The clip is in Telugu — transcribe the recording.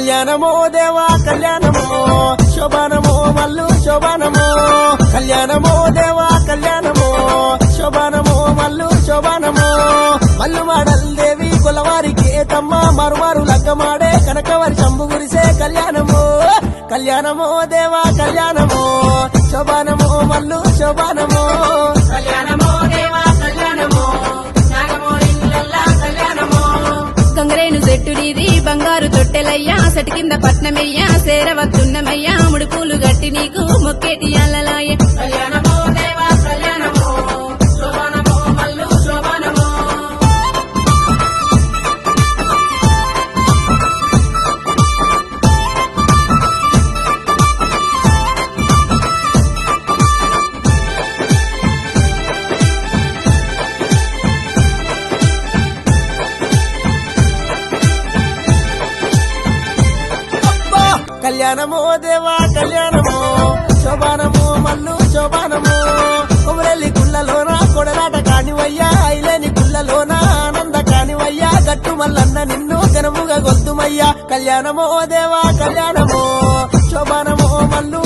కళ్యాణమో దేవా కళ్యాణమో శోభానమో మల్లు శోభానమో కళ్యాణమో దేవా కళ్యాణమో శోభానమో మల్లు శోభానమో మల్లు మాడల్ దేవి కొలవారికి తమ్మ మరుమారు లగ్గమాడే కనకవరి శంభు గురిసే కళ్యాణమో కళ్యాణమో దేవా కళ్యాణమో శోభానమో మల్లు శోభానమో కళ్యాణమో దేవా కళ్యాణమో నాగమోరిల్లల్లా కళ్యాణమో గంగరేను చెట్టునిది బంగారు తొట్టెలయ్యా సెటి కింద పట్నమయ్యా సేరవత్తున్నమయ్యా ముడుపులు గట్టి నీకు మొక్కేటి అల్లలాయ కళ్యాణమో దేవా కళ్యాణమో శోభానమో మల్లు శోభానమో అబ్బా! కళ్యాణమో దేవా కళ్యాణమో శోభానమో మల్లు శోభానమో కొమరెల్లి గుళ్ళలోన కొడలాట కానివయ్యా ఐలేని గుళ్ళలోన ఆనంద కానివయ్యా గట్టు మల్లన్న నిన్ను ఘనముగా గొల్తుమయ్యా కళ్యాణమో దేవా కళ్యాణమో శోభానమో మల్లు